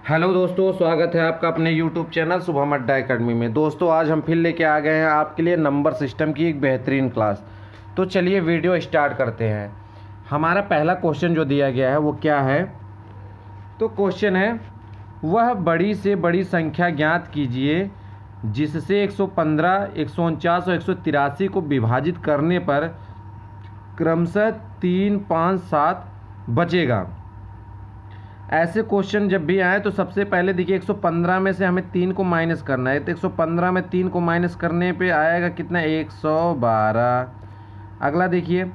Hello दोस्तों, स्वागत है आपका अपने यूट्यूब चैनल शुभम अड्डा एकेडमी में। दोस्तों आज हम फिर लेके आ गए हैं आपके लिए नंबर सिस्टम की एक बेहतरीन क्लास। तो चलिए वीडियो स्टार्ट करते हैं। हमारा पहला क्वेश्चन जो दिया गया है वो क्या है? तो क्वेश्चन है, वह बड़ी से बड़ी संख्या ज्ञात कीजिए जिससे 115, 149 और 183 को विभाजित करने पर क्रमशः 3, 5, 7 बचेगा। ऐसे क्वेश्चन जब भी आए तो सबसे पहले देखिए 115 में से हमें 3 को माइनस करना है। तो 115 में 3 को माइनस करने पे आएगा कितना? 112। अगला देखिए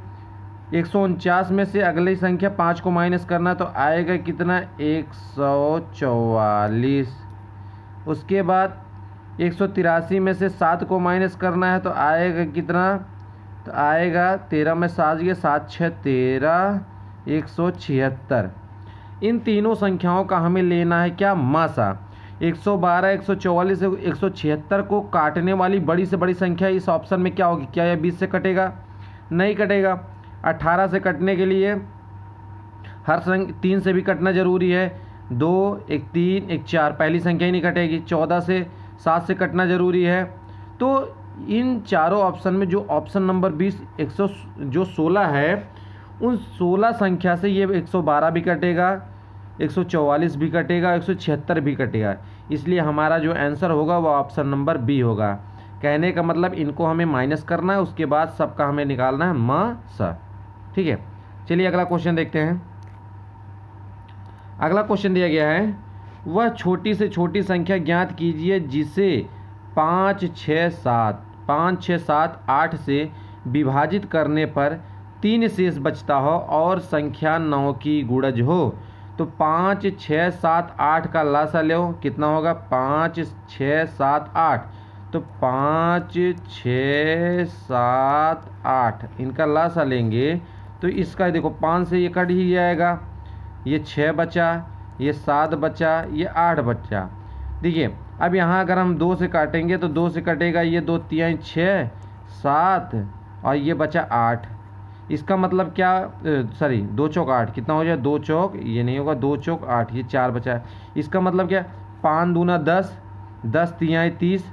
149 में से अगली संख्या 5 को माइनस करना तो आएगा कितना? 144। उसके बाद 183 में से 7 को माइनस करना है तो आएगा कितना? तो आएगा 13 में 7 गए, 7 6 13, 176। इन तीनों संख्याओं का हमें लेना है क्या? मासा। 112, 144, 176 को काटने वाली बड़ी से बड़ी संख्या इस ऑप्शन में क्या होगी? क्या यह 20 से कटेगा? नहीं कटेगा। 18 से कटने के लिए हर 3 से भी कटना जरूरी है। 2, 1 3, 1 4, पहली संख्या ही नहीं कटेगी। 14 से 7 से कटना जरूरी है। तो इन चारों ऑप्शन में जो ऑप्शन नंबर 20 जो 16 है, उन 16 संख्या से ये 112 भी कटेगा, 144 भी कटेगा, 176 भी कटेगा। इसलिए हमारा जो आंसर होगा वो ऑप्शन नंबर बी होगा। कहने का मतलब इनको हमें माइनस करना है, उसके बाद सबका हमें निकालना है मासा। ठीक है, चलिए अगला क्वेश्चन देखते हैं। अगला क्वेश्चन दिया गया है, वह छोटी से छोटी संख्या ज्ञात कीजिए जिसे 5, 6, 7, 8 से विभाजित करने पर 3 शेष बचता हो और संख्या 9 की गुणज हो। तो 5, 6, 7, 8 का लासा लो, कितना होगा? 5, 6, 7, 8। तो 5, 6, 7, 8 इनका लासा लेंगे तो इसका देखो 5 से ये कट ही जाएगा। ये 6 बचा, ये 7 बचा, ये 8 बचा। देखिए अब यहाँ अगर हम 2 से काटेंगे तो 2 से कटेगा ये 2 3 6 7 और ये बचा 8। इसका मतलब क्या? सॉरी 2 चौक 8 कितना हो जाए? 2 चौक ये नहीं होगा, 2 चौक 8, ये 4 बचा है। इसका मतलब क्या? 5 दूना 10, 10 तिहाई 30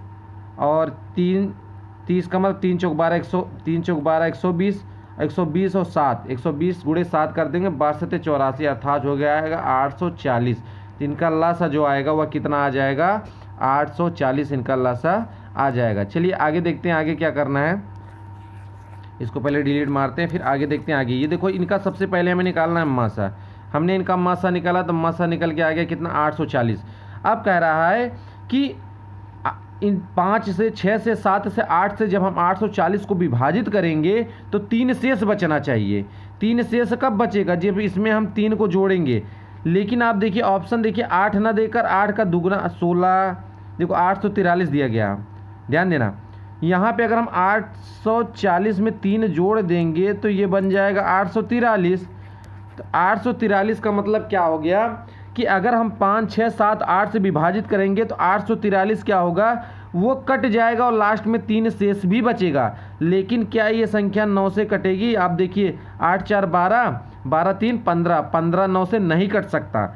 और 30 का मतलब 3 चौक 12, 3 चौक 12 120, 120 और 7, 120 गुणे 7 कर देंगे, 12 7 84, अर्थात हो गया आएगा 840। तो इनका लासा जो आएगा वह कितना आ जाएगा? 840 इनका लासा आ जाएगा। चलिए आगे देखते हैं आगे क्या करना है। इसको पहले डिलीट मारते हैं, फिर आगे देखते हैं आगे। ये देखो इनका सबसे पहले हमें निकालना है मासा। हमने इनका मासा निकाला तो मासा निकल के आ गया कितना? 840। अब कह रहा है कि इन 5 से 6 से 7 से 8 से जब हम 840 को विभाजित करेंगे तो 3 शेष बचना चाहिए। 3 शेष कब बचेगा? जब इसमें हम 3 को जोड़ेंगे। लेकिन आप देखिए ऑप्शन देखिए, 8 ना देकर 8 का दुगना 16, देखो 843 दिया गया। ध्यान देना, यहाँ पे अगर हम 840 में 3 जोड़ देंगे तो ये बन जाएगा 843। तो 843 का मतलब क्या हो गया कि अगर हम 5, 6, 7, 8 से विभाजित करेंगे तो 843 क्या होगा? वो कट जाएगा और लास्ट में 3 शेष भी बचेगा। लेकिन क्या ये संख्या 9 से कटेगी? आप देखिए 8 4 12, 12 3 15, 15 9 से नहीं कट सकता,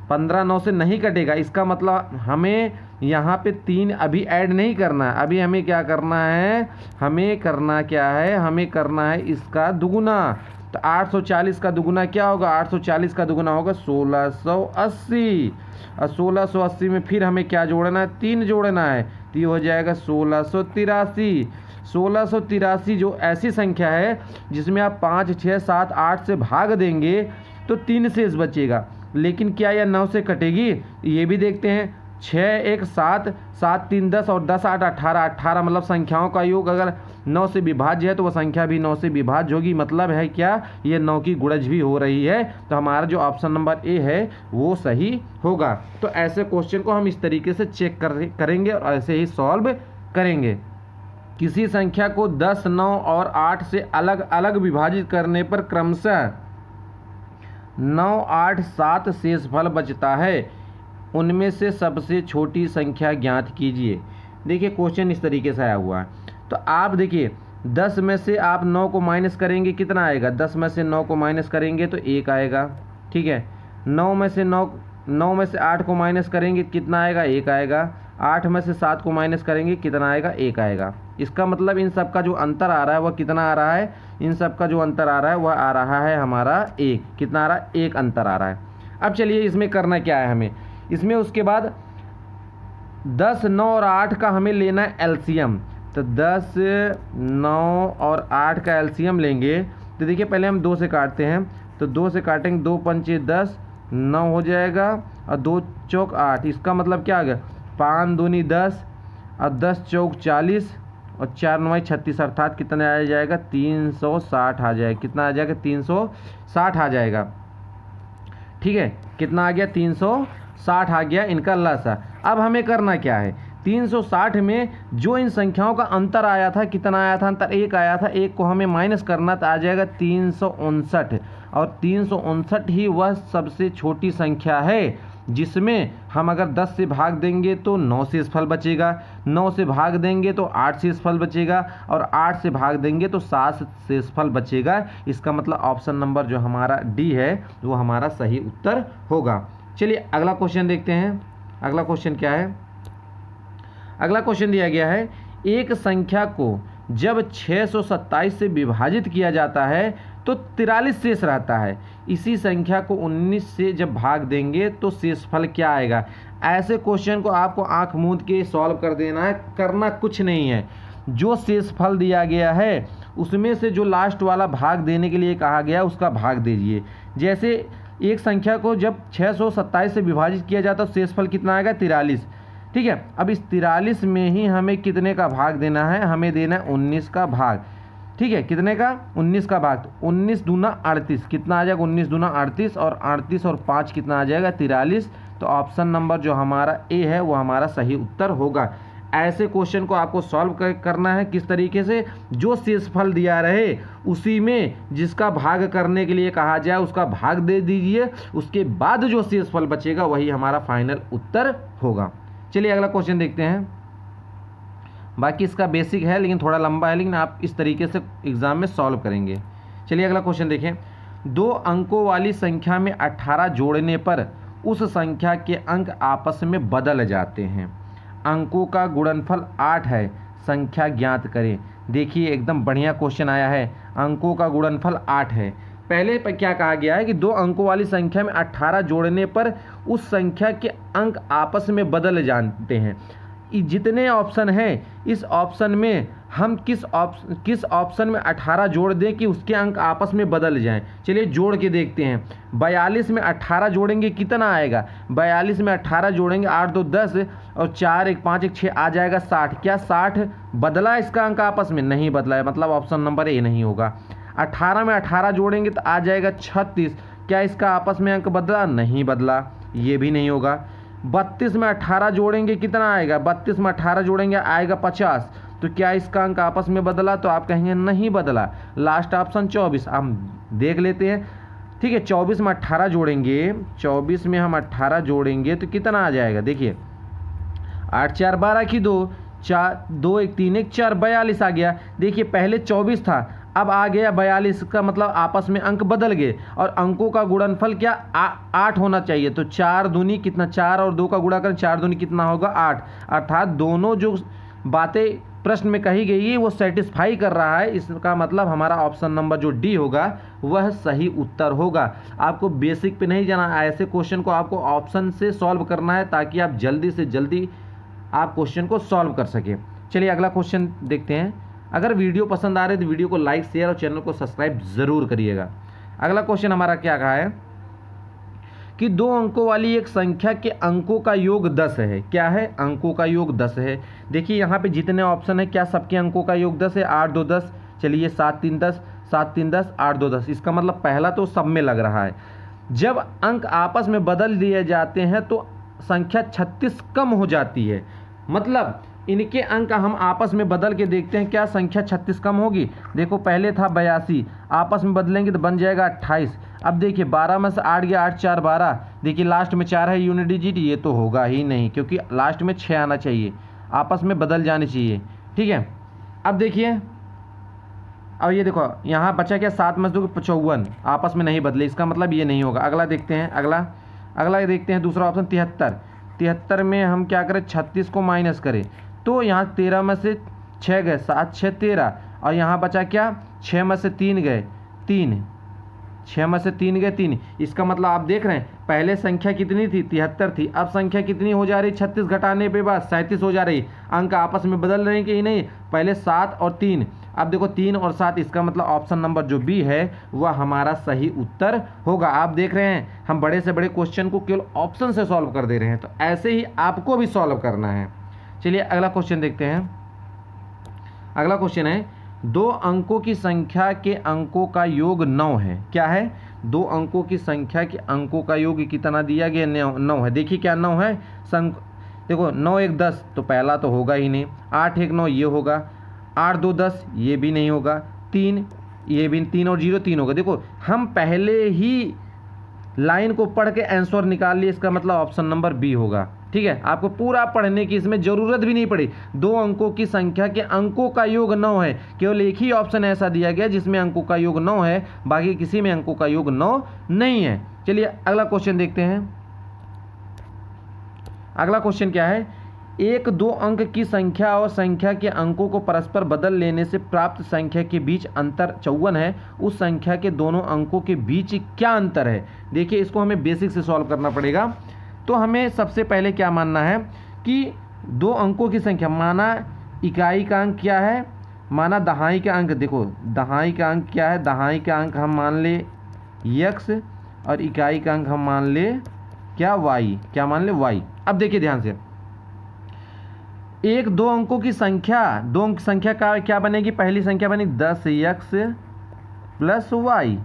15 9 से नहीं कटेगा। इसका मतलब हमें यहाँ पे 3 अभी ऐड नहीं करना है। अभी हमें क्या करना है? हमें करना क्या है? हमें करना है इसका दुगुना। तो 840 का दुगुना क्या होगा? 840 का दुगुना होगा 1680। और 1680 में फिर हमें क्या जोड़ना है? 3 जोड़ना है, तो ये हो जाएगा 1683। 1683 जो ऐसी संख्या है जिसमें आप 5, 6, 7, 8 से भाग देंगे तो 3 शेष बचेगा। लेकिन क्या यह 9 से कटेगी? ये भी देखते हैं। 6 1 7, 7 3 10 और 10 8 18, 18 मतलब संख्याओं का योग अगर 9 से विभाज्य है तो वह संख्या भी 9 से विभाज्य होगी। मतलब है क्या? ये 9 की गुणज भी हो रही है। तो हमारा जो ऑप्शन नंबर ए है वो सही होगा। तो ऐसे क्वेश्चन को हम इस तरीके से चेक करेंगे और ऐसे ही सॉल्व करेंगे। किसी संख्या को 10, 9 और 8 से अलग अलग विभाजित करने पर क्रमशः 9, 8, 7 शेषफल बचता है। उनमें से सबसे छोटी संख्या ज्ञात कीजिए। देखिए क्वेश्चन इस तरीके से आया हुआ है। तो आप देखिए 10 में से आप 9 को माइनस करेंगे, कितना आएगा? 10 में से 9 को माइनस करेंगे तो 1 आएगा। ठीक है, 9 में से 9 9 में से 8 को माइनस करेंगे कितना आएगा, 1 आएगा। 8 में से 7 को माइनस करेंगे कितना आएगा, 1 आएगा। इसका मतलब इन सब का जो अंतर आ रहा है वह कितना आ रहा है, इन सब का जो अंतर आ रहा है वह आ रहा है हमारा 1। कितना आ रहा है, 1 अंतर आ रहा है। अब चलिए इसमें करना क्या है हमें, इसमें उसके बाद 10, 9 और 8 का हमें लेना है एलसीएम। तो 10, 9 और 8 का एलसीएम लेंगे तो देखिए पहले हम 2 से काटते हैं, तो 2 से काटेंगे, 2 पंचे 10, 9 हो जाएगा और 2 चौक 8। इसका मतलब क्या आ गया, 5 दूनी 10 और 10 चौक 40 और 4 9 36, अर्थात कितना आ जाएगा, 360 आ जाएगा। कितना आ जाएगा, 360 आ जाएगा। ठीक है, कितना आ गया, 360 आ गया इनका लसा। अब हमें करना क्या है, 360 में जो इन संख्याओं का अंतर आया था, कितना आया था अंतर, 1 आया था, 1 को हमें माइनस करना तो आ जाएगा 359। और 359 ही वह सबसे छोटी संख्या है जिसमें हम अगर 10 से भाग देंगे तो 9 शेषफल बचेगा, 9 से भाग देंगे तो 8 शेषफल बचेगा और 8 से भाग देंगे तो 7 शेषफल बचेगा। इसका मतलब ऑप्शन नंबर जो हमारा डी है वो हमारा सही उत्तर होगा। चलिए अगला क्वेश्चन देखते हैं। अगला क्वेश्चन क्या है, अगला क्वेश्चन दिया गया है, एक संख्या को जब 627 से विभाजित किया जाता है तो 43 शेष रहता है। इसी संख्या को 19 से जब भाग देंगे तो शेषफल क्या आएगा। ऐसे क्वेश्चन को आपको आंख मूंद के सॉल्व कर देना है, करना कुछ नहीं है। जो शेषफल दिया गया है उसमें से जो लास्ट वाला भाग देने के लिए कहा गया उसका भाग दीजिए। जैसे एक संख्या को जब 627 से विभाजित किया जाता है तो शेषफल कितना आएगा, 43। ठीक है, अब इस 43 में ही हमें कितने का भाग देना है, हमें देना है 19 का भाग। ठीक है, कितने का, 19 का भाग। तो 19 दूना 38, कितना आ जाएगा, 19 दूना 38 और 38 और 5 कितना आ जाएगा, 43। तो ऑप्शन नंबर जो हमारा ए है वो हमारा सही उत्तर होगा। ऐसे क्वेश्चन को आपको सॉल्व करना है किस तरीके से, जो शेषफल दिया रहे उसी में जिसका भाग करने के लिए कहा जाए उसका भाग दे दीजिए, उसके बाद जो शेषफल बचेगा वही हमारा फाइनल उत्तर होगा। चलिए अगला क्वेश्चन देखते हैं। बाकी इसका बेसिक है लेकिन थोड़ा लंबा है, लेकिन आप इस तरीके से एग्जाम में सॉल्व करेंगे। चलिए अगला क्वेश्चन देखें। 2 अंकों वाली संख्या में 18 जोड़ने पर उस संख्या के अंक आपस में बदल जाते हैं। अंकों का गुणनफल 8 है, संख्या ज्ञात करें। देखिए एकदम बढ़िया क्वेश्चन आया है। अंकों का गुणनफल 8 है। पहले पर क्या कहा गया है कि 2 अंकों वाली संख्या में 18 जोड़ने पर उस संख्या के अंक आपस में बदल जाते हैं। जितने ऑप्शन हैं इस ऑप्शन में हम किस ऑप्शन में 18 जोड़ दें कि उसके अंक आपस में बदल जाएं। चलिए जोड़ के देखते हैं। 42 में 18 जोड़ेंगे कितना आएगा, 42 में 18 जोड़ेंगे 8 2 10 और 4 1 5 1 6 आ जाएगा 60। क्या 60 बदला इसका अंक आपस में, नहीं बदला है, मतलब ऑप्शन नंबर ए नहीं होगा। 18 में 18 जोड़ेंगे तो आ जाएगा 36। क्या इसका आपस में अंक बदला, नहीं बदला, ये भी नहीं होगा। 32 में 18 जोड़ेंगे कितना आएगा, 32 में 18 जोड़ेंगे आएगा 50। तो क्या इसका अंक आपस में बदला, तो आप कहेंगे नहीं बदला। लास्ट ऑप्शन 24 हम देख लेते हैं। ठीक है, 24 में 18 जोड़ेंगे, 24 में हम 18 जोड़ेंगे तो कितना आ जाएगा, देखिए 8 4 12 की 2 4 2 1 3 1 4 42 आ गया। देखिए पहले 24 था अब आ गया 42, का मतलब आपस में अंक बदल गए। और अंकों का गुणनफल क्या 8 होना चाहिए। तो 4 दूनी कितना, 4 और 2 का गुणा करें, 4 दूनी कितना होगा 8। अर्थात दोनों जो बातें प्रश्न में कही गई है वो सेटिस्फाई कर रहा है। इसका मतलब हमारा ऑप्शन नंबर जो डी होगा वह सही उत्तर होगा। आपको बेसिक पे नहीं जाना, ऐसे क्वेश्चन को आपको ऑप्शन से सॉल्व करना है ताकि आप जल्दी से जल्दी आप क्वेश्चन को सॉल्व कर सके। चलिए अगला क्वेश्चन देखते हैं। अगर वीडियो पसंद आ रहे तो वीडियो को लाइक शेयर और चैनल को सब्सक्राइब जरूर करिएगा। अगला क्वेश्चन हमारा क्या कहा है कि 2 अंकों वाली एक संख्या के अंकों का योग 10 है। क्या है, अंकों का योग 10 है। देखिए यहाँ पे जितने ऑप्शन है क्या सबके अंकों का योग 10 है, 8 2 10। चलिए 7 3 10, 7 3 10, 8 2 10। इसका मतलब पहला तो सब में लग रहा है। जब अंक आपस में बदल दिए जाते हैं तो संख्या 36 कम हो जाती है। मतलब इनके अंक हम आपस में बदल के देखते हैं, क्या संख्या 36 कम होगी। देखो पहले था 82, आपस में बदलेंगे तो बन जाएगा 28। अब देखिए 12 में से 8 गया, 8 4 12। देखिए लास्ट में 4 है यूनिट डिजिट, ये तो होगा ही नहीं क्योंकि लास्ट में 6 आना चाहिए, आपस में बदल जाने चाहिए। ठीक है, अब देखिए अब ये देखो यहाँ बचा क्या 7 में से 2 54, आपस में नहीं बदले, इसका मतलब ये नहीं होगा। अगला देखते हैं। अगला देखते हैं दूसरा ऑप्शन 73। 73 में हम क्या करें, 36 को माइनस करें तो यहाँ 13 में से 6 गए, 7 6 13, और यहाँ बचा क्या, 6 में से 3 गए 3, 6 में से 3 गए 3। इसका मतलब आप देख रहे हैं पहले संख्या कितनी थी, 73 थी, अब संख्या कितनी हो जा रही, 36 घटाने पे बाद 37 हो जा रही। अंक आपस में बदल रहे हैं कि नहीं, पहले 7 और 3, अब देखो 3 और 7, इसका मतलब ऑप्शन नंबर जो बी है वह हमारा सही उत्तर होगा। आप देख रहे हैं हम बड़े से बड़े क्वेश्चन को केवल ऑप्शन से सॉल्व कर दे रहे हैं, तो ऐसे ही आपको भी सॉल्व करना है। चलिए अगला क्वेश्चन देखते हैं। अगला क्वेश्चन है 2 अंकों की संख्या के अंकों का योग 9 है। क्या है, 2 अंकों की संख्या के अंकों का योग कितना दिया गया, 9 है। देखिए क्या 9 है, देखो 9 1 10 तो पहला तो होगा ही नहीं, 8 1 9 ये होगा, 8 2 10 ये भी नहीं होगा, 3 ये भी, 3 और 0 3 होगा। देखो हम पहले ही लाइन को पढ़ के आंसर निकाल लिए, इसका मतलब ऑप्शन नंबर बी होगा। ठीक है, आपको पूरा पढ़ने की इसमें जरूरत भी नहीं पड़ी। 2 अंकों की संख्या के अंकों का योग 9 है, केवल एक ही ऑप्शन ऐसा दिया गया जिसमें अंकों का योग 9 है, बाकी किसी में अंकों का योग 9 नहीं है। चलिए अगला क्वेश्चन देखते हैं। अगला क्वेश्चन क्या है, 1 2 अंक की संख्या और संख्या के अंकों को परस्पर बदल लेने से प्राप्त संख्या के बीच अंतर 54 है, उस संख्या के दोनों अंकों के बीच क्या अंतर है। देखिए इसको हमें बेसिक से सॉल्व करना पड़ेगा। तो हमें सबसे पहले क्या मानना है कि 2 अंकों की संख्या, माना इकाई का अंक क्या है, माना दहाई का अंक, देखो दहाई का अंक क्या है, दहाई का अंक हम मान ले x और इकाई का अंक हम मान ले क्या, y, क्या मान ले y। अब देखिए ध्यान से, 1 2 अंकों की संख्या, 2 अंक संख्या का क्या बनेगी, पहली संख्या बनेगी 10x प्लस y।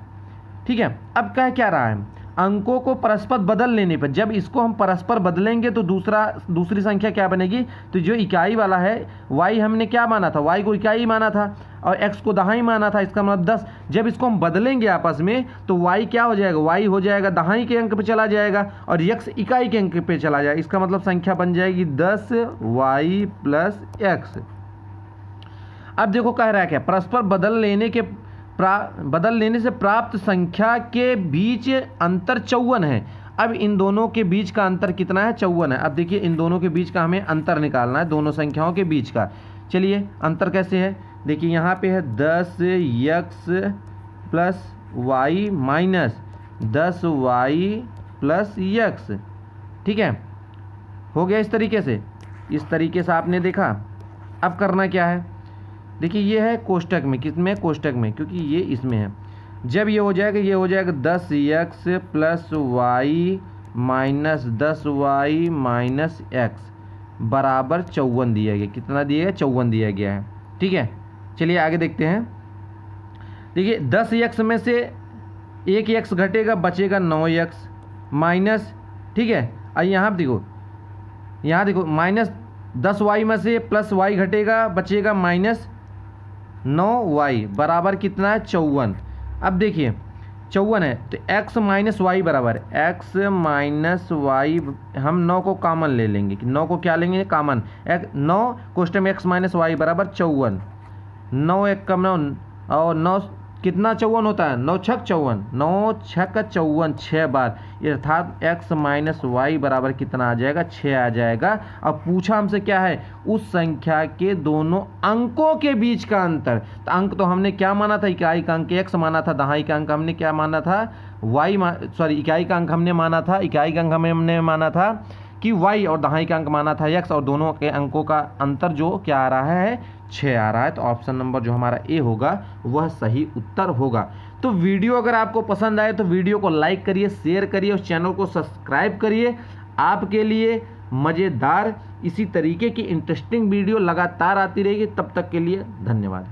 ठीक है, अब क्या रहा है, अंकों को परस्पर बदल लेने पर, जब इसको हम परस्पर बदलेंगे तो दूसरी संख्या क्या बनेगी, तो जो इकाई वाला है y हमने क्या माना था, y को इकाई माना था और x को दहाई माना था, इसका मतलब 10। जब इसको हम बदलेंगे आपस में तो y क्या हो जाएगा, y हो जाएगा दहाई के अंक पे चला जाएगा और x इकाई के अंक पे चला जाएगा, इसका मतलब संख्या बन जाएगी 10y प्लस x। अब देखो कह रहा है क्या, परस्पर बदल लेने से प्राप्त संख्या के बीच अंतर 54 है। अब इन दोनों के बीच का अंतर कितना है, 54 है। अब देखिए इन दोनों के बीच का हमें अंतर निकालना है, दोनों संख्याओं के बीच का। चलिए अंतर कैसे है, देखिए यहाँ पे है 10x plus Y minus 10y plus x। ठीक है, हो गया इस तरीके से आपने देखा। अब करना क्या है, देखिए ये है कोष्टक में, किसमें, कोष्टक में, क्योंकि ये इसमें है। जब ये हो जाएगा 10x plus Y minus 10y minus x बराबर 54 दिया गया। कितना दिया गया, 54 दिया गया है। ठीक है, चलिए आगे देखते हैं। देखिए 10x में से 1x घटेगा, बचेगा 9x माइनस, ठीक है, और यहाँ देखो माइनस 10y में से प्लस y घटेगा, बचेगा माइनस 9y बराबर कितना है, 54। अब देखिए 54 है तो x माइनस वाई बराबर x माइनस वाई, हम 9 को कॉमन ले लेंगे, 9 को क्या लेंगे कॉमन, 9 कोष्टक में x माइनस वाई बराबर 54। 9 1 कम 9 और 9 कितना 54 होता है, 9 छक 54, 9 छक 54 6 बार, अर्थात x माइनस वाई बराबर कितना आ जाएगा, 6 आ जाएगा। अब पूछा हमसे क्या है, उस संख्या के दोनों अंकों के बीच का अंतर। तो अंक तो हमने क्या माना था, इकाई का अंक x माना था, दहाई का अंक हमने क्या माना था, इकाई का अंक हमने माना था कि y और दहाई का अंक माना था x, और दोनों के अंकों का अंतर जो क्या आ रहा है, 6 आ रहा है। तो ऑप्शन नंबर जो हमारा ए होगा वह सही उत्तर होगा। तो वीडियो अगर आपको पसंद आए तो वीडियो को लाइक करिए, शेयर करिए, उस चैनल को सब्सक्राइब करिए। आपके लिए मज़ेदार इसी तरीके की इंटरेस्टिंग वीडियो लगातार आती रहेगी। तब तक के लिए धन्यवाद।